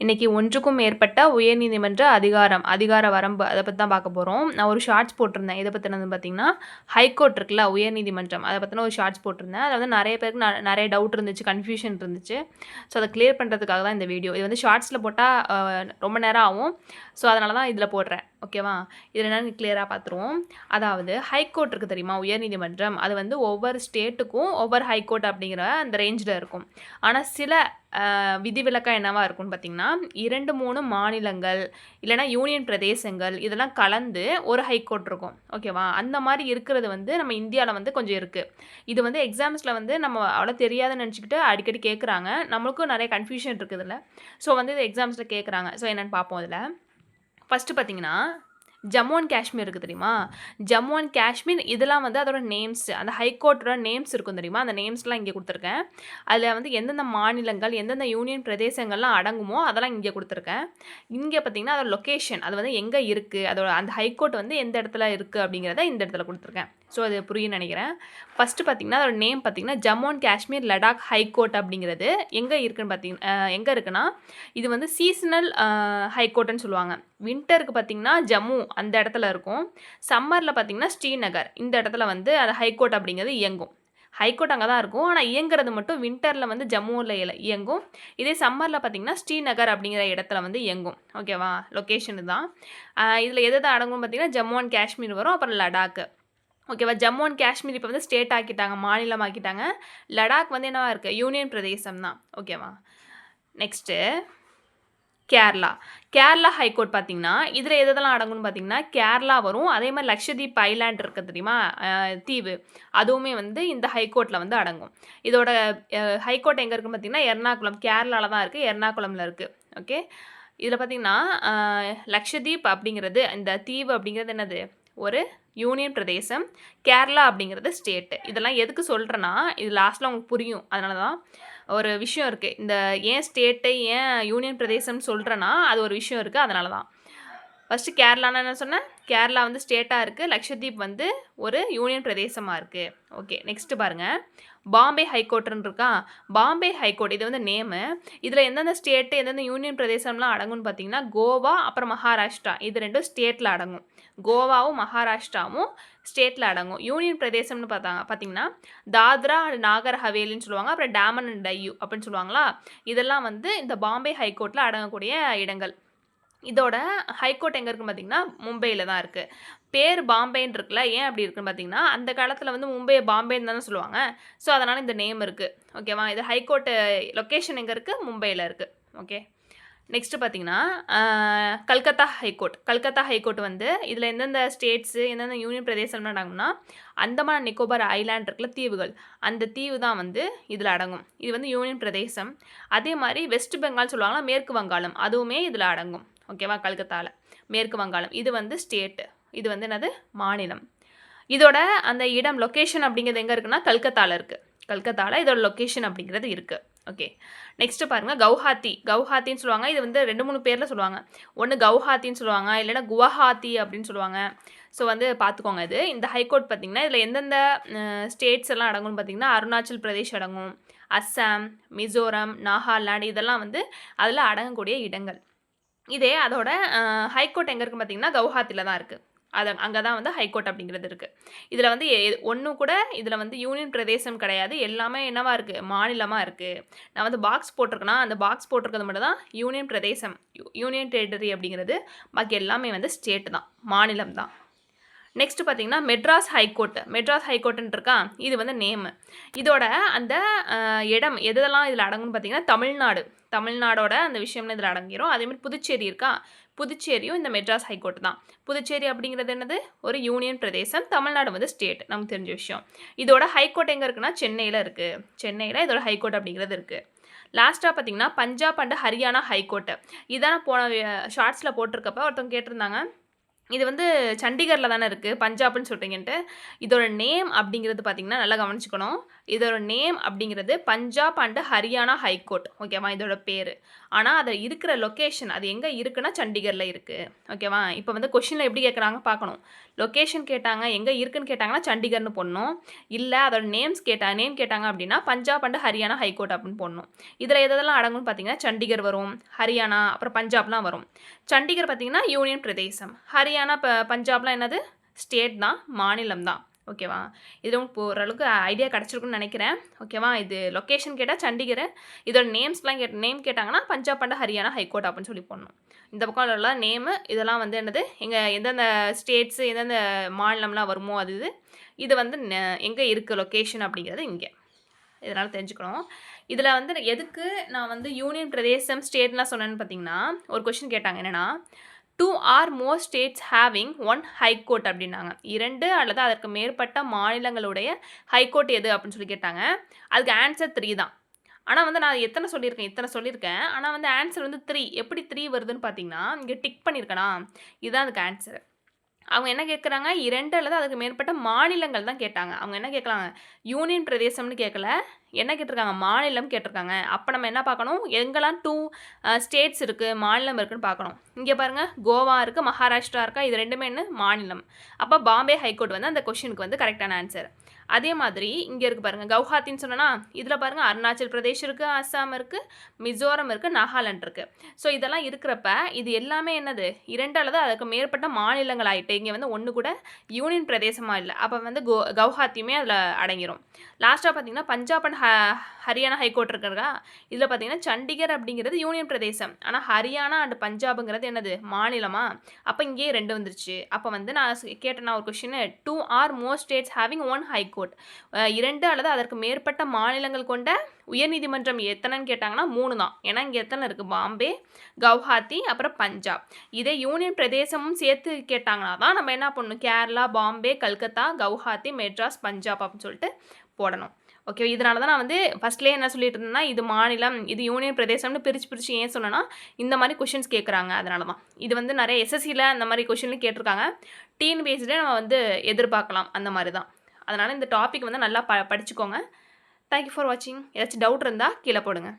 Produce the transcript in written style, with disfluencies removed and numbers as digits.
இன்னைக்கு ஒன்றுக்கும் மேற்பட்ட உயர்நீதிமன்ற அதிகார வரம்பு அதை பற்றி தான் பார்க்க போகிறோம். நான் ஒரு ஷார்ட்ஸ் போட்டிருந்தேன். இதை பற்றினது பார்த்தீங்கன்னா, ஹைகோர்ட் இருக்குல்ல, உயர்நீதிமன்றம் அதை பற்றின ஒரு ஷார்ட்ஸ் போட்டிருந்தேன். அது வந்து நிறைய பேருக்கு நிறைய டவுட் இருந்துச்சு, கன்ஃபியூஷன் இருந்துச்சு. ஸோ அதை கிளியர் பண்ணுறதுக்காக தான் இந்த வீடியோ. இது வந்து ஷார்ட்ஸில் போட்டால் ரொம்ப நேரம் ஆகும். ஸோ அதனால தான் இதில் போடுறேன். ஓகேவா? இதில் என்னென்னு கிளியராக பார்த்துருவோம். அதாவது ஹைகோர்ட் இருக்குது தெரியுமா, உயர்நீதிமன்றம். அது வந்து ஒவ்வொரு ஸ்டேட்டுக்கும் ஒவ்வொரு ஹைகோர்ட் அப்படிங்கிற அந்த ரேஞ்சில் இருக்கும். ஆனால் சில விதிவிலக்காக என்னவா இருக்கும்னு பார்த்தீங்கன்னா, 2, 3 மாநிலங்கள் இல்லைனா யூனியன் பிரதேசங்கள் இதெல்லாம் கலந்து ஒரு ஹைகோர்ட் இருக்கும். ஓகேவா? அந்த மாதிரி இருக்கிறது வந்து நம்ம இந்தியாவில் வந்து கொஞ்சம் இருக்குது. இது வந்து எக்ஸாம்ஸில் வந்து நம்ம அவ்வளோ தெரியாதுன்னு நினச்சிக்கிட்டு அடிக்கடி கேட்குறாங்க. நம்மளுக்கும் நிறைய கன்ஃபியூஷன் இருக்குது இதில். ஸோ வந்து இது எக்ஸாம்ஸில் கேட்குறாங்க. ஸோ என்னென்னு பார்ப்போம் இதில். ஃபஸ்ட்டு பார்த்தீங்கன்னா, ஜம்மு அண்ட் காஷ்மீர் இருக்குது தெரியுமா? ஜம்மு அண்ட் காஷ்மீர் இதெல்லாம் வந்து அதோட நேம்ஸ், அந்த ஹைகோர்ட்டோட நேம்ஸ் இருக்கும் தெரியுமா? அந்த நேம்ஸ்லாம் இங்கே கொடுத்துருக்கேன். அதில் வந்து எந்தெந்த மாநிலங்கள் எந்தெந்த யூனியன் பிரதேசங்கள்லாம் அடங்குமோ அதெல்லாம் இங்கே கொடுத்துருக்கேன். இங்கே பார்த்தீங்கன்னா அதோட லொக்கேஷன், அது வந்து எங்கே இருக்குது, அதோட அந்த ஹைகோர்ட் வந்து எந்த இடத்துல இருக்குது அப்படிங்கிறத இந்த இடத்துல கொடுத்துருக்கேன். ஸோ அது புரியும்னு நினைக்கிறேன். ஃபஸ்ட்டு பார்த்தீங்கன்னா அதோட நேம் பார்த்தீங்கன்னா, ஜம்மு அண்ட் காஷ்மீர் லடாக் ஹைகோர்ட் அப்படிங்கிறது எங்கே இருக்குன்னு பார்த்தீங்கன்னா, எங்கே இருக்குன்னா, இது வந்து சீசனல் ஹைகோர்ட்டுன்னு சொல்லுவாங்க. வின்டருக்கு பார்த்தீங்கன்னா ஜம்மு அந்த இடத்துல இருக்கும். சம்மரில் பார்த்தீங்கன்னா ஸ்ரீநகர் இந்த இடத்துல வந்து அது ஹைகோர்ட் அப்படிங்கிறது இயங்கும். ஹைகோர்ட் அங்கே தான் இருக்கும். ஆனால் இயங்குறது மட்டும் வின்டரில் வந்து ஜம்முவில் இயங்கும். இதே சம்மரில் பார்த்தீங்கன்னா ஸ்ரீநகர் அப்படிங்கிற இடத்துல வந்து இயங்கும். ஓகேவா? லொக்கேஷனு தான். இதில் எது அடங்கும் பார்த்தீங்கன்னா, ஜம்மு அண்ட் காஷ்மீர் வரும், அப்புறம் லடாக். ஓகேவா? ஜம்மு அண்ட் காஷ்மீர் இப்போ வந்து ஸ்டேட் ஆக்கிட்டாங்க, மாநிலம் ஆக்கிட்டாங்க. லடாக் வந்து என்னவா இருக்குது, யூனியன் பிரதேசம் தான். ஓகேவா? நெக்ஸ்ட்டு கேரளா ஹைகோர்ட் பார்த்தீங்கன்னா, இதில் எதெல்லாம் அடங்கும்னு பார்த்தீங்கன்னா, கேரளா வரும். அதே மாதிரி லக்ஷதீப் ஐலாண்ட் இருக்குது தெரியுமா, தீவு, அதுவுமே வந்து இந்த ஹைகோர்ட்டில் வந்து அடங்கும். இதோட ஹைகோர்ட் எங்கே இருக்குன்னு பார்த்தீங்கன்னா, எர்ணாகுளம், கேரளாவில் தான் இருக்குது, எர்ணாகுளமில் இருக்குது. ஓகே. இதில் பார்த்தீங்கன்னா, லக்ஷதீப் அப்படிங்கிறது, இந்த தீவு அப்படிங்கிறது என்னது, ஒரு யூனியன் பிரதேசம். கேரளா அப்படிங்கிறது ஸ்டேட்டு. இதெல்லாம் எதுக்கு சொல்கிறேன்னா, இது லாஸ்ட்டில் உங்களுக்கு புரியும். அதனால தான் ஒரு விஷயம் இருக்குது. இந்த ஏன் ஸ்டேட்டை ஏன் யூனியன் பிரதேசம்னு சொல்கிறேன்னா, அது ஒரு விஷயம் இருக்குது. அதனால தான். ஃபஸ்ட்டு கேரளான்னு என்ன சொன்னேன், கேரளா வந்து ஸ்டேட்டாக இருக்குது, லக்ஷதீப் வந்து ஒரு யூனியன் பிரதேசமாக இருக்குது. ஓகே. நெக்ஸ்ட்டு பாருங்கள், பாம்பே ஹைகோர்ட்டுன்னு இருக்கா. பாம்பே ஹைகோர்ட் இது வந்து நேமு. இதில் எந்தெந்த ஸ்டேட்டு எந்தெந்த யூனியன் பிரதேசம்லாம் அடங்கும்னு பார்த்தீங்கன்னா, கோவா அப்புறம் மகாராஷ்டிரா இது 2 ஸ்டேட்டில் அடங்கும். கோவாவும் மகாராஷ்டிராவும் ஸ்டேட்டில் அடங்கும். யூனியன் பிரதேசம்னு பார்த்தீங்கன்னா, தாத்ரா அண்ட் நாகர் ஹவேலின்னு சொல்லுவாங்க, அப்புறம் டாமன் அண்ட் டையூ அப்படின்னு சொல்லுவாங்களா. இதெல்லாம் வந்து இந்த பாம்பே ஹைகோர்ட்டில் அடங்கக்கூடிய இடங்கள். இதோட ஹைகோர்ட் எங்கே இருக்குன்னு பார்த்தீங்கன்னா, மும்பையில் தான் இருக்குது. பேர் பாம்பேன்னு இருக்குல்ல, ஏன் அப்படி இருக்குன்னு பார்த்தீங்கன்னா, அந்த காலத்தில் வந்து மும்பையை பாம்பேன்னு தானே சொல்லுவாங்க. ஸோ அதனால் இந்த நேம் இருக்குது. ஓகேவா? இது ஹைகோர்ட்டு லொக்கேஷன் எங்கே இருக்குது, மும்பையில் இருக்குது. ஓகே. நெக்ஸ்ட்டு பார்த்தீங்கன்னா, கல்கத்தா ஹைகோர்ட் வந்து இதில் எந்தெந்த ஸ்டேட்ஸு எந்தெந்த யூனியன் பிரதேசம்னு அடங்கும்னா, அந்தமான் நிக்கோபார் ஐலாண்ட் இருக்குல்ல, தீவுகள், அந்த தீவு தான் வந்து இதில் அடங்கும். இது வந்து யூனியன் பிரதேசம். அதே மாதிரி வெஸ்ட் பெங்கால் சொல்லுவாங்களா, மேற்கு வங்காளம், அதுவுமே இதில் அடங்கும். ஓகேவா? கல்கத்தாவில் மேற்கு வங்காளம் இது வந்து ஸ்டேட்டு, இது வந்து என்னது, மாநிலம். இதோட அந்த இடம் லொக்கேஷன் அப்படிங்கிறது எங்கே இருக்குன்னா, கல்கத்தாவில் இருக்குது. கல்கத்தாவில் இதோட லொக்கேஷன் அப்படிங்கிறது இருக்குது. ஓகே. நெக்ஸ்ட்டு பாருங்கள், கவுஹாத்தின்னு சொல்லுவாங்க. இது வந்து 2, 3 பேரில் சொல்லுவாங்க. ஒன்று கவுஹாத்தின்னு சொல்லுவாங்க, இல்லைனா குவஹாத்தி அப்படின்னு சொல்லுவாங்க. ஸோ வந்து பார்த்துக்கோங்க. இது இந்த ஹைகோர்ட் பார்த்திங்கன்னா, இதில் எந்தெந்த ஸ்டேட்ஸ் எல்லாம் அடங்கும்னு பார்த்திங்கன்னா, அருணாச்சல் பிரதேஷ் அடங்கும், அஸ்ஸாம், மிசோரம், நாகாலாந்து இதெல்லாம் வந்து அதில் அடங்கக்கூடிய இடங்கள். இதே அதோட ஹைகோர்ட் எங்கே இருக்குன்னு பார்த்தீங்கன்னா, கவுஹாத்தியில் தான் இருக்குது. அங்கே தான் வந்து ஹைகோர்ட் அப்படிங்கிறது இருக்குது. இதில் வந்து ஒன்று கூட இதில் வந்து யூனியன் பிரதேசம் கிடையாது. எல்லாமே என்னவா இருக்குது, மாநிலமாக இருக்குது. நான் வந்து பாக்ஸ் போட்டிருக்கேன்னா, அந்த பாக்ஸ் போட்டிருக்கிறது மட்டும் தான் யூனியன் பிரதேசம், யூனியன் டெரிட்டரி அப்படிங்கிறது. பாக்கி எல்லாமே வந்து ஸ்டேட்டு தான், மாநிலம் தான். நெக்ஸ்ட்டு பார்த்தீங்கன்னா, மெட்ராஸ் ஹைகோர்ட்டுன்னு இருக்கா, இது வந்து நேமு. இதோட அந்த இடம் எதெல்லாம் இதில் அடங்கும்னு பார்த்தீங்கன்னா, தமிழ்நாடோட அந்த விஷயம்னு இதில் அடங்கிடும். அதேமாதிரி புதுச்சேரி இருக்கா, புதுச்சேரியும் இந்த மெட்ராஸ் ஹைகோர்ட் தான். புதுச்சேரி அப்படிங்கிறது என்னது, ஒரு யூனியன் பிரதேசம். தமிழ்நாடு வந்து ஸ்டேட், நமக்கு தெரிஞ்ச விஷயம். இதோட ஹைகோர்ட் எங்கே இருக்குன்னா, சென்னையில் இருக்குது. சென்னையில் இதோட ஹைகோர்ட் அப்படிங்கிறது இருக்குது. லாஸ்ட்டாக பார்த்தீங்கன்னா, பஞ்சாப் அண்ட் ஹரியானா ஹைகோர்ட்டு. இதான் போன ஷார்ட்ஸில் போட்டிருக்கப்ப ஒருத்தவங்க கேட்டிருந்தாங்க, இது வந்து சண்டிகரில் தானே இருக்குது, பஞ்சாப்னு சொல்கிறீங்கன்ட்டு. இதோட நேம் அப்படிங்கிறது பார்த்திங்கன்னா, நல்லா கவனிச்சுக்கணும். இதோட நேம் அப்படிங்கிறது பஞ்சாப் அண்ட் ஹரியானா ஹைகோர்ட். ஓகேவா? இதோட பேரு. ஆனா, அது இருக்கிற லொகேஷன் அது எங்க இருக்குன்னா சண்டிகர்ல இருக்கு. ஓகேவா? இப்ப வந்து கொஸ்டின்ல எப்படி கேட்குறாங்க பார்க்கணும். லொகேஷன் கேட்டாங்க, எங்க இருக்குன்னு கேட்டாங்கன்னா சண்டிகர்னு போடணும். இல்ல அதோட நேம் கேட்டாங்க அப்படின்னா பஞ்சாப் அண்ட் ஹரியானா ஹைகோர்ட் அப்படின்னு போடணும். இதுல எதெல்லாம் அடங்கும்னு பார்த்தீங்கன்னா, சண்டிகர் வரும், ஹரியானா, அப்புறம் பஞ்சாப்லாம் வரும். சண்டிகர் பார்த்தீங்கன்னா யூனியன் பிரதேசம். ஹரியானா, பஞ்சாப்லாம் என்னது? ஸ்டேட் தான், மாநிலம் தான். ஓகேவா? இது உங்களுக்கு இப்போ ஓரளவுக்கு ஐடியா கிடைச்சிருக்கும்னு நினைக்கிறேன். ஓகேவா? இது லொகேஷன் கேட்டா சண்டிகர். இதோட நேம் கேட்டாங்கன்னா பஞ்சாப் அண்ட் ஹரியானா ஹைகோர்ட் அப்படின்னு சொல்லி போடணும். இந்த பக்கம் உள்ள நேமு இதெல்லாம் வந்து என்னது? எந்தெந்த ஸ்டேட்ஸ், எந்தெந்த மாநிலம்லாம் வருமோ அது இது. இது வந்து எங்க இருக்கு லொகேஷன் அப்படிங்கிறது இங்க. இதனால தெரிஞ்சுக்கணும். இதுல வந்து எதுக்கு நான் வந்து யூனியன் பிரதேசம், ஸ்டேட்லாம் சொன்னேன்னு பார்த்தீங்கன்னா, ஒரு கொஸ்டின் கேட்டாங்க என்னன்னா, 2 or more states having 1 high court அப்படின்னாங்க. 2 அல்லது அதற்கு மேற்பட்ட மாநிலங்களுடைய ஹைகோர்ட் எது அப்படின்னு சொல்லி கேட்டாங்க. அதுக்கு ஆன்சர் 3 தான். ஆனா வந்து நான் இத்தனை சொல்லியிருக்கேன். ஆனா வந்து ஆன்சர் வந்து 3. எப்படி 3 வருதுன்னு பார்த்தீங்கன்னா, இங்க டிக் பண்ணியிருக்கேனா, இதுதான் அதுக்கு ஆன்சர். அவங்க என்ன கேட்குறாங்க, 2 அல்லது அதுக்கு மேற்பட்ட மாநிலங்கள் தான் கேட்டாங்க. அவங்க என்ன கேட்குறாங்க, யூனியன் பிரதேசம்னு கேட்கல. என்ன கேட்டிருக்காங்க, மாநிலம் கேட்டிருக்காங்க. அப்ப நம்ம என்ன பார்க்கணும், எங்கெல்லாம் 2 ஸ்டேட்ஸ் இருக்கு, மாநிலம் இருக்குன்னு பார்க்கணும். இங்க பாருங்க, கோவா இருக்கு, மகாராஷ்டிரா இருக்கா, இது 2மே என்ன மாநிலம். அப்ப பாம்பே ஹைகோர்ட் வந்து அந்த கொஸ்டினுக்கு வந்து கரெக்டான ஆன்சர். அதே மாதிரி இங்க இருக்கு பாருங்க, கவுஹாத்தின்னு சொன்னேனா, இதுல பாருங்க அருணாச்சல் பிரதேஷ் இருக்கு, அஸ்ஸாம் இருக்கு, மிசோரம் இருக்கு, நாகாலாந்து இருக்கு. ஸோ இதெல்லாம் இருக்கிறப்ப, இது எல்லாமே என்னது 2 அல்லது அதுக்கு மேற்பட்ட மாநிலங்கள் ஆயிட்டு. இங்க வந்து 1 கூட யூனியன் பிரதேசமா இல்ல. அப்ப வந்து கவுஹாத்தியுமே அதுல அடங்கிரும். லாஸ்ட்டா பார்த்தீங்கன்னா, பஞ்சாப் அண்ட் ஹரியானா ஹைகோர்ட் இருக்குறதா, இதுல பார்த்தீங்கன்னா, சண்டிகர் அப்படிங்கிறது யூனியன் பிரதேசம். ஆனா ஹரியானா அண்ட் பஞ்சாப்ங்கிறது என்னது மாநிலமா? அப்ப இங்கேயே 2 வந்துருச்சு. அப்ப வந்து நான் கேட்டேனா ஒரு question 2 or more states having 1 high court. 2 அல்லது அதற்கு மேற்பட்ட மாநிலங்கள் கொண்ட உயர்நீதிமன்றம் எத்தனைன்னு கேட்டாங்கன்னா 3 தான். ஏன்னா இங்க எத்தனை இருக்கு? பாம்பே, கவுஹாத்தி, அப்புறம் பஞ்சாப். இதே யூனியன் பிரதேசமும் சேர்த்து கேட்டாங்கன்னா தான் நம்ம என்ன பண்ணணும்? கேரளா, பாம்பே, கல்கத்தா, கவுஹாத்தி, மெட்ராஸ், பஞ்சாப் அப்படின்னு சொல்லிட்டு போடணும். ஓகே. இதனால தான் நான் வந்து ஃபர்ஸ்ட்லேயே என்ன சொல்லிட்டு இருந்தேன்னா, இது மாநிலம், இது யூனியன் பிரதேசம்னு பிரிச்சு ஏன் சொன்னேன்னா, இந்த மாதிரி கொஷின்ஸ் கேட்குறாங்க அதனால தான். இது வந்து நிறைய எஸ்எஸ்சியில் அந்த மாதிரி கொஷின்லையும் கேட்டிருக்காங்க. டிஎன்பிஎஸ்சிலே நம்ம வந்து எதிர்பார்க்கலாம் அந்த மாதிரி தான். அதனால் இந்த டாபிக் வந்து நல்லா படிச்சுக்கோங்க. தேங்க் யூ ஃபார் வாட்சிங். ஏதாச்சும் டவுட் இருந்தால் கீழே போடுங்க.